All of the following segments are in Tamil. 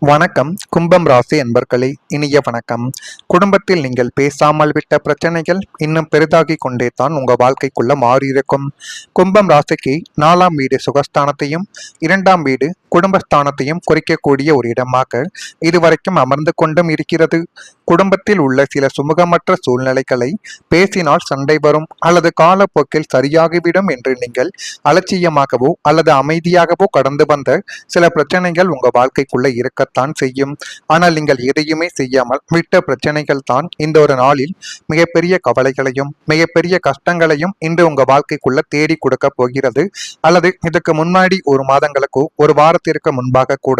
வணக்கம். கும்பம் ராசி அன்பர்களே, இனிய வணக்கம். குடும்பத்தில் நீங்கள் பேசாமல் விட்ட பிரச்சனைகள் இன்னும் பெரிதாகி கொண்டே தான் உங்க வாழ்க்கைக்குள்ள மாறியிருக்கும். கும்பம் ராசிக்கு 4ஆம் வீடு சுகஸ்தானத்தையும் 2ஆம் வீடு குடும்பஸ்தானத்தையும் குறிக்கக்கூடிய ஒரு இடமாக இதுவரைக்கும் அமர்ந்து கொண்டும் இருக்கிறது. குடும்பத்தில் உள்ள சில சுமூகமற்ற சூழ்நிலைகளை பேசினால் சண்டை வரும் அல்லது காலப்போக்கில் சரியாகிவிடும் என்று நீங்கள் அலட்சியமாகவோ அல்லது அமைதியாகவோ கடந்து வந்த சில பிரச்சனைகள் உங்க வாழ்க்கைக்குள்ள இருக்கத்தான் செய்யும். ஆனால் நீங்கள் எதையுமே செய்யாமல் விட்ட பிரச்சனைகள் தான் இந்த ஒரு நாளில் மிகப்பெரிய கவலைகளையும் மிகப்பெரிய கஷ்டங்களையும் இன்று உங்க வாழ்க்கைக்குள்ள தேடி கொடுக்க போகிறது. அல்லது இதுக்கு முன்னாடி ஒரு மாதங்களுக்கோ ஒரு வாரத்திற்கு முன்பாக கூட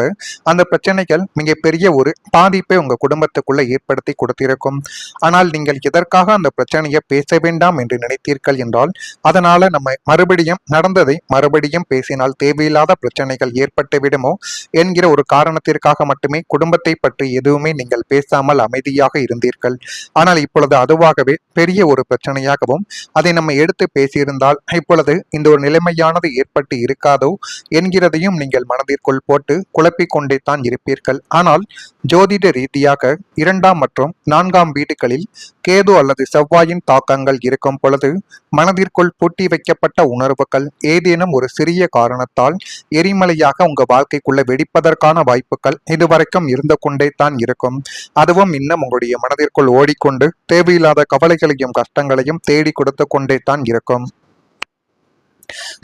அந்த பிரச்சனைகள் மிகப்பெரிய ஒரு பாதிப்பை உங்க குடும்பத்துக்குள்ள ஏற்படுத்தி கொடுத்திருக்கும். ஆனால் நீங்கள் எதற்காக அந்த பிரச்சனையை பேச வேண்டாம் என்று நினைத்தீர்கள் என்றால், அதனால நம்ம மறுபடியும் நடந்ததை மறுபடியும் பேசினால் தேவையில்லாத பிரச்சனைகள் ஏற்பட்டு விடுமோ என்கிற ஒரு காரணத்திற்காக மட்டுமே குடும்பத்தை பற்றி எதுவுமே நீங்கள் பேசாமல் அமைதியாக இருந்தீர்கள். ஆனால் இப்பொழுது அதுவாகவே பெரிய ஒரு பிரச்சனையாகவும் அதை நம்ம எடுத்து பேசியிருந்தால் இப்பொழுது இந்த ஒரு நிலைமையானது ஏற்பட்டு இருக்காதோ என்கிறதையும் நீங்கள் மனதிற்குள் போட்டு குழப்பிக் கொண்டே தான் இருப்பீர்கள். ஆனால் ஜோதிட ரீதியாக 2ஆம் மற்றும் 4ஆம் வீடுகளில் கேது அல்லது செவ்வாயின் தாக்கங்கள் இருக்கும் பொழுது மனதிற்குள் பூட்டி வைக்கப்பட்ட உணர்வுகள் ஏதேனும் ஒரு சிறிய காரணத்தால் எரிமலையாக உங்க வாழ்க்கைக்குள்ள வெடிப்பதற்கான வாய்ப்புகள் இதுவரைக்கும் இருந்து கொண்டே தான் இருக்கும். அதுவும் இன்னும் உங்களுடைய மனதிற்குள் ஓடிக்கொண்டு தேவையில்லாத கவலைகளையும் கஷ்டங்களையும் தேடி கொடுத்து கொண்டே தான் இருக்கும்.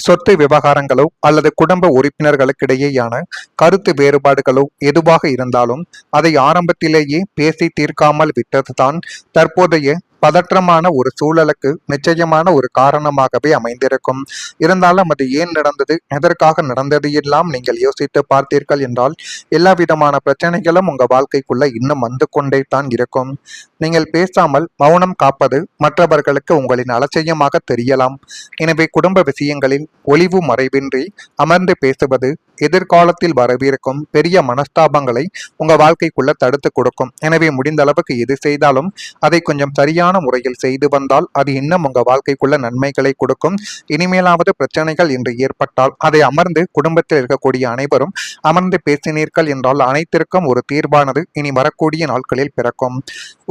சொத்து விவகாரங்களோ அல்லது குடும்ப உறுப்பினர்களுக்கிடையேயான கருத்து வேறுபாடுகளோ எதுவாக இருந்தாலும் அதை ஆரம்பத்திலேயே பேசி தீர்க்காமல் விட்டதுதான் தற்போதைய பதற்றமான ஒரு சூழலுக்கு நிச்சயமான ஒரு காரணமாகவே அமைந்திருக்கும். இருந்தாலும் அது ஏன் நடந்தது, எதற்காக நடந்தது எல்லாம் நீங்கள் யோசித்து பார்த்தீர்கள் என்றால் எல்லா விதமான பிரச்சனைகளும் உங்க வாழ்க்கைக்குள்ள இன்னும் வந்து கொண்டே தான் இருக்கும். நீங்கள் பேசாமல் மௌனம் காப்பது மற்றவர்களுக்கு உங்களின் அலட்சியமாக தெரியலாம். எனவே குடும்ப விஷயங்களில் ஒளிவு மறைவின்றி அமர்ந்து பேசுவது எதிர்காலத்தில் வரவிருக்கும் பெரிய மனஸ்தாபங்களை உங்க வாழ்க்கைக்குள்ள தடுத்து கொடுக்கும். எனவே முடிந்த அளவுக்கு எது செய்தாலும் அதை கொஞ்சம் சரியான முறையில் செய்து வந்தால் அது இன்னும் உங்க வாழ்க்கைக்குள்ள நன்மைகளை கொடுக்கும். இனிமேலாவது பிரச்சனைகள் என்று ஏற்பட்டால் அதை அமர்ந்து குடும்பத்தில் இருக்கக்கூடிய அனைவரும் அமர்ந்து பேசினீர்கள் என்றால் அனைத்திற்கும் ஒரு தீர்வானது இனி வரக்கூடிய நாட்களில் பிறக்கும்.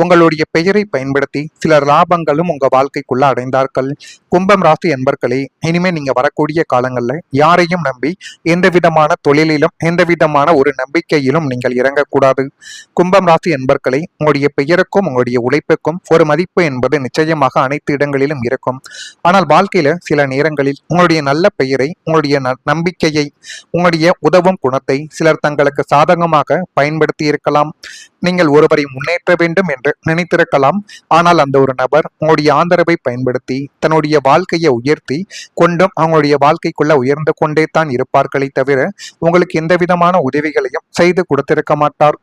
உங்களுடைய பெயரை பயன்படுத்தி சில லாபங்களும் உங்க வாழ்க்கைக்குள்ள அடைந்தார்கள். கும்பம் ராசி என்பர்களே, இனிமே நீங்க வரக்கூடிய காலங்களில் யாரையும் நம்பி எந்த விதமான தொழிலிலும் எந்த விதமான ஒரு நம்பிக்கையிலும் நீங்கள் இறங்கக்கூடாது. கும்பம் ராசி என்பர்களே, உங்களுடைய பெயருக்கும் உங்களுடைய உழைப்புக்கும் ஒரு மதிப்பு என்பது நிச்சயமாக அனைத்து இடங்களிலும் இருக்கும். ஆனால் வாழ்க்கையில சில நேரங்களில் உங்களுடைய நல்ல பெயரை, உங்களுடைய நம்பிக்கையை, உங்களுடைய உதவும் குணத்தை சிலர் தங்களுக்கு சாதகமாக பயன்படுத்தி இருக்கலாம். நீங்கள் ஒருவரை முன்னேற்ற வேண்டும் என்று நினைத்திருக்கலாம். ஆனால் அந்த ஒரு நபர் உங்களுடைய ஆதரவை பயன்படுத்தி தன்னுடைய வாழ்க்கையை உயர்த்தி கொண்டும் அவங்களுடைய வாழ்க்கைக்குள்ள உயர்ந்து கொண்டே தான் இருப்பார்களே தவிர உங்களுக்கு எந்த விதமான உதவிகளையும் செய்து கொடுத்திருக்க மாட்டார்.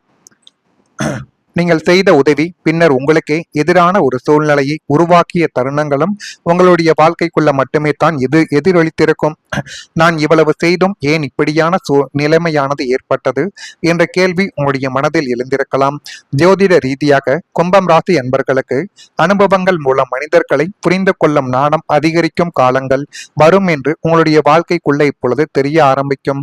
நீங்கள் செய்த உதவி பின்னர் உங்களுக்கே எதிரான ஒரு சூழ்நிலையை உருவாக்கிய தருணங்களும் உங்களுடைய வாழ்க்கைக்குள்ள மட்டுமே தான் எதிரொலித்திருக்கும். நான் இவ்வளவு செய்தும் ஏன் இப்படியான நிலைமையானது ஏற்பட்டது என்ற கேள்வி உங்களுடைய மனதில் எழுந்திருக்கலாம். ஜோதிட ரீதியாக கும்பம் ராசி அன்பர்களுக்கு அனுபவங்கள் மூலம் மனிதர்களை புரிந்து கொள்ளும் நாணம் அதிகரிக்கும் காலங்கள் வரும் என்று உங்களுடைய வாழ்க்கைக்குள்ள இப்பொழுது தெரிய ஆரம்பிக்கும்.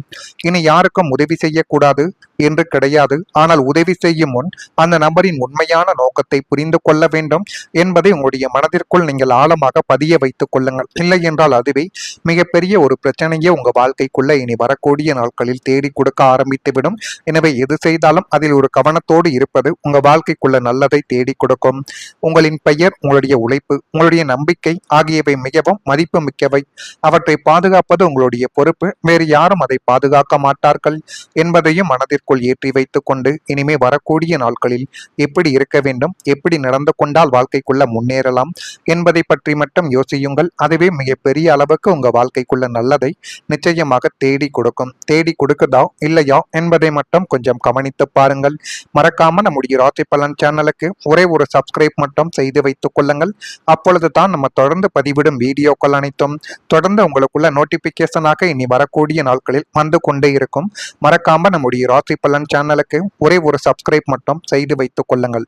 இனி யாருக்கும் உதவி செய்யக்கூடாது என்று கிடையாது. ஆனால் உதவி செய்யும் முன் அந்த நபரின் உண்மையான நோக்கத்தை புரிந்து கொள்ள வேண்டும் என்பதை உங்களுடைய மனதிற்குள் நீங்கள் ஆழமாக பதிய வைத்துக் கொள்ளுங்கள். இல்லை என்றால் அதுவே மிகப்பெரிய ஒரு பிரச்சனையே உங்க வாழ்க்கைக்குள்ள இனி வரக்கூடிய நாட்களில் தேடி கொடுக்க ஆரம்பித்துவிடும். எனவே எது செய்தாலும் அதில் ஒரு கவனத்தோடு இருப்பது உங்க வாழ்க்கைக்குள்ள நல்லதை தேடி கொடுக்கும். உங்களின் பெயர், உங்களுடைய உழைப்பு, உங்களுடைய நம்பிக்கை ஆகியவை மிகவும் மதிப்பு மிக்கவை. அவற்றை பாதுகாப்பது உங்களுடைய பொறுப்பு. வேறு யாரும் அதை பாதுகாக்க மாட்டார்கள் என்பதையும் மனதிற்குள் ஏற்றி வைத்துக் கொண்டு இனிமே வரக்கூடிய நாட்களில் எப்படி இருக்க வேண்டும், எப்படி நடந்து கொண்டால் வாழ்க்கைக்குள்ள முன்னேறலாம் என்பதை பற்றி மட்டும் யோசியுங்கள். அதுவே மிகப்பெரிய அளவுக்கு உங்க வாழ்க்கைக்குள்ள நல்லதை நிச்சயமாக தேடி கொடுக்கும். தேடி கொடுக்குதா இல்லையா என்பதை மட்டும் கொஞ்சம் கவனித்து பாருங்கள். மறக்காம நம்முடைய ராசி பலன் சேனலுக்கு ஒரே ஒரு சப்ஸ்கிரைப் மட்டும் செய்து வைத்துக் கொள்ளுங்கள். அப்பொழுது தான் நம்ம தொடர்ந்து பதிவிடும் வீடியோக்கள் அனைத்தும் தொடர்ந்து உங்களுக்குள்ள நோட்டிபிகேஷனாக இனி வரக்கூடிய நாட்களில் வந்து கொண்டே இருக்கும். மறக்காம நம்முடைய ராசி பலன் சேனலுக்கு ஒரே ஒரு சப்ஸ்கிரைப் மட்டும் செய்து வைத்துக் கொள்ளுங்கள்.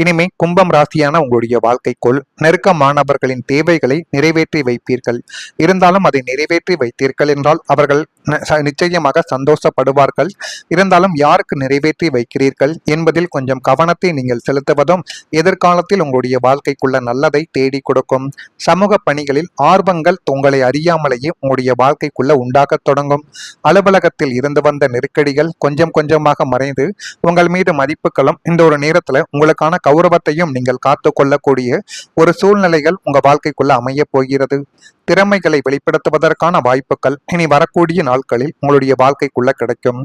இனிமே கும்பம் ராசியான உங்களுடைய வாழ்க்கைக்குள் நெருக்கமானவர்களின் தேவைகளை நிறைவேற்றி வைப்பீர்கள். இருந்தாலும் அதை நிறைவேற்றி வைத்தீர்கள் என்றால் அவர்கள் நிச்சயமாக சந்தோஷப்படுவார்கள். இருந்தாலும் யாருக்கு நிறைவேற்றி வைக்கிறீர்கள் என்பதில் கொஞ்சம் கவனத்தை நீங்கள் செலுத்துவதும் எதிர்காலத்தில் உங்களுடைய வாழ்க்கைக்குள்ள நல்லதை தேடி கொடுக்கும். சமூக பணிகளில் ஆர்வங்கள் உங்களை அறியாமலேயே உங்களுடைய வாழ்க்கைக்குள்ள உண்டாக தொடங்கும். அலுவலகத்தில் இருந்து வந்த நெருக்கடிகள் கொஞ்சம் கொஞ்சமாக மறைந்து உங்கள் மீது மதிப்புகளும் இந்த ஒரு நேரத்துல உங்களுக்கான கௌரவத்தையும் நீங்கள் காத்து கொள்ளக்கூடிய ஒரு சூழ்நிலைகள் உங்க வாழ்க்கைக்குள்ள அமைய போகிறது. திறமைகளை வெளிப்படுத்துவதற்கான வாய்ப்புகள் இனி வரக்கூடிய நாட்களில் உங்களுடைய வாழ்க்கைக்குள்ள கிடைக்கும்.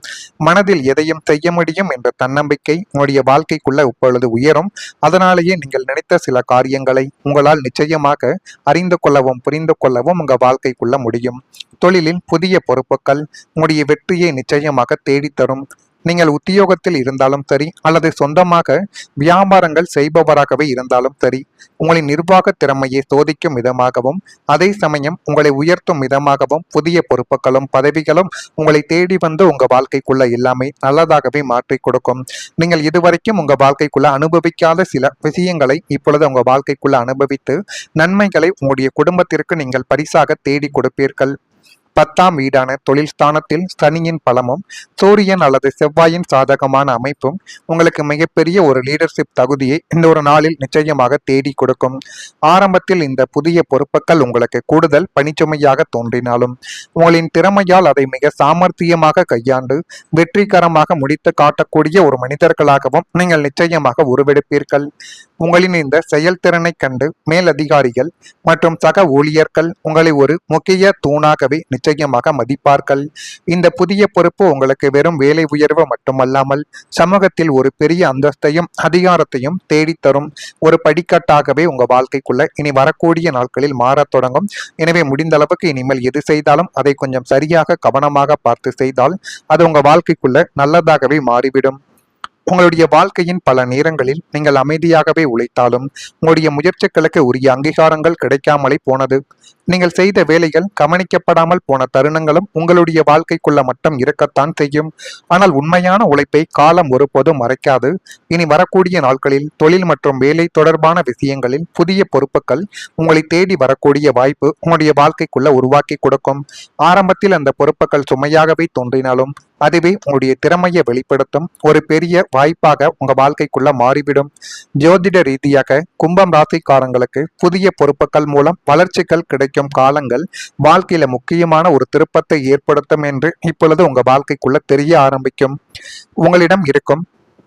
மனதில் எதையும் செய்ய முடியும் என்ற தன்னம்பிக்கை உங்களுடைய வாழ்க்கைக்குள்ள இப்பொழுது உயரும். அதனாலேயே நீங்கள் நினைத்த சில காரியங்களை உங்களால் நிச்சயமாக அறிந்து கொள்ளவும் புரிந்து கொள்ளவும் உங்க வாழ்க்கைக்குள்ள முடியும். தொழிலில் புதிய பொறுப்புகள் உங்களுடைய வெற்றியை நிச்சயமாக தேடித்தரும். நீங்கள் உத்தியோகத்தில் இருந்தாலும் சரி அல்லது சொந்தமாக வியாபாரங்கள் செய்பவராகவே இருந்தாலும் சரி, உங்களின் நிர்வாக திறமையை சோதிக்கும் விதமாகவும் அதே சமயம் உங்களை உயர்த்தும் விதமாகவும் புதிய பொறுப்புகளும் பதவிகளும் உங்களை தேடி வந்து உங்க வாழ்க்கைக்குள்ள எல்லாமே நல்லதாகவே மாற்றி கொடுக்கும். நீங்கள் இதுவரைக்கும் உங்க வாழ்க்கைக்குள்ள அனுபவிக்காத சில விஷயங்களை இப்பொழுது உங்க வாழ்க்கைக்குள்ள அனுபவித்து நன்மைகளை உங்களுடைய குடும்பத்திற்கு நீங்கள் பரிசாக தேடி கொடுப்பீர்கள். 10ஆம் வீடான தொழில் ஸ்தானத்தில் சனியின் பலமும் சூரியன் அல்லது செவ்வாயின் சாதகமான அமைப்பும் உங்களுக்கு மிகப்பெரிய ஒரு லீடர்ஷிப் தகுதியை இந்த ஒரு நாளில் நிச்சயமாக தேடி கொடுக்கும். ஆரம்பத்தில் இந்த புதிய பொறுப்புகள் உங்களுக்கு கூடுதல் பணிச்சுமையாக தோன்றினாலும் உங்களின் திறமையால் அதை மிக சாமர்த்தியமாக கையாண்டு வெற்றிகரமாக முடித்து காட்டக்கூடிய ஒரு மனிதர்களாகவும் நீங்கள் நிச்சயமாக உருவெடுப்பீர்கள். உங்களின் இந்த செயல்திறனை கண்டு மேலதிகாரிகள் மற்றும் சக ஊழியர்கள் உங்களை ஒரு முக்கிய தூணாகவே நிச்சயமாக மதிப்பார்கள். இந்த புதிய பொறுப்பு உங்களுக்கு வெறும் வேலை உயர்வு மட்டுமல்லாமல் சமூகத்தில் ஒரு பெரிய அந்தஸ்தையும் அதிகாரத்தையும் தேடித்தரும் ஒரு படிக்கட்டாகவே உங்க வாழ்க்கைக்குள்ள இனி வரக்கூடிய நாட்களில் மாறத் தொடங்கும். எனவே முடிந்த அளவுக்கு இனிமேல் எது செய்தாலும் அதை கொஞ்சம் சரியாக கவனமாக பார்த்து செய்தால் அது உங்க வாழ்க்கைக்குள்ள நல்லதாகவே மாறிவிடும். உங்களுடைய வாழ்க்கையின் பல நேரங்களில் நீங்கள் அமைதியாகவே உழைத்தாலும் உங்களுடைய முயற்சிகளுக்கு உரிய அங்கீகாரங்கள் கிடைக்காமலே போனது. நீங்கள் செய்த வேலைகள் கவனிக்கப்படாமல் போன தருணங்களும் உங்களுடைய வாழ்க்கைக்குள்ள மட்டும் இருக்கத்தான் செய்யும். ஆனால் உண்மையான உழைப்பை காலம் ஒருபோதும் மறைக்காது. இனி வரக்கூடிய நாட்களில் தொழில் மற்றும் வேலை தொடர்பான விஷயங்களில் புதிய பொறுப்புகள் உங்களை தேடி வரக்கூடிய வாய்ப்பு உங்களுடைய வாழ்க்கைக்குள்ள உருவாக்கி கொடுக்கும். ஆரம்பத்தில் அந்த பொறுப்புகள் சுமையாகவே தோன்றினாலும் அதுவே உங்களுடைய திறமையை வெளிப்படுத்தும் ஒரு பெரிய வாய்ப்பாக உங்க வாழ்க்கைக்குள்ள மாறிவிடும். ஜோதிட ரீதியாக கும்பம் ராசிக்காரங்களுக்கு புதிய பொறுப்புகள் மூலம் வளர்ச்சிகள் கிடைக்கும் காலங்கள் வாழ்க்கையில முக்கியமான ஒரு திருப்பத்தை ஏற்படுத்தும் என்று இப்பொழுது உங்க வாழ்க்கைக்குள்ள தெரிய ஆரம்பிக்கும். உங்களிடம் இருக்கும்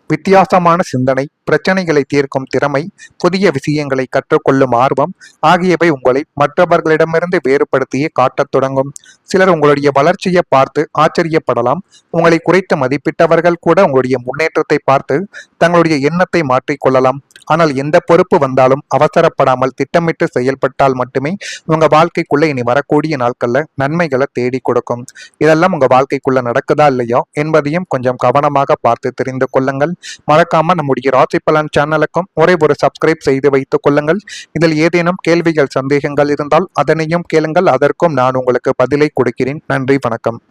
வித்தியாசமான சிந்தனை, பிரச்சனைகளை தீர்க்கும் திறமை, புதிய விஷயங்களை கற்றுக்கொள்ளும் ஆர்வம் ஆகியவை உங்களை மற்றவர்களிடமிருந்து வேறுபடுத்தியே காட்டத் தொடங்கும். சிலர் உங்களுடைய வளர்ச்சியை பார்த்து ஆச்சரியப்படலாம். உங்களை குறைத்து மதிப்பிட்டவர்கள் கூட உங்களுடைய முன்னேற்றத்தை பார்த்து தங்களுடைய எண்ணத்தை மாற்றிக்கொள்ளலாம். ஆனால் எந்த பொறுப்பு வந்தாலும் அவசரப்படாமல் திட்டமிட்டு செயல்பட்டால் மட்டுமே உங்க வாழ்க்கைக்குள்ள இனி வரக்கூடிய நாட்கள்ல நன்மைகளை தேடி கொடுக்கும். இதெல்லாம் உங்க வாழ்க்கைக்குள்ள நடக்குதா இல்லையா என்பதையும் கொஞ்சம் கவனமாக பார்த்து தெரிந்து கொள்ளுங்கள். மறக்காம நம்முடைய ராசி பலன் சேனலுக்கும் ஒரே ஒரு சப்ஸ்கிரைப் செய்து வைத்துக் கொள்ளுங்கள். இதில் ஏதேனும் கேள்விகள் சந்தேகங்கள் இருந்தால் அதனையும் கேளுங்கள். அதற்கும் நான் உங்களுக்கு பதிலை கொடுக்கிறேன். நன்றி, வணக்கம்.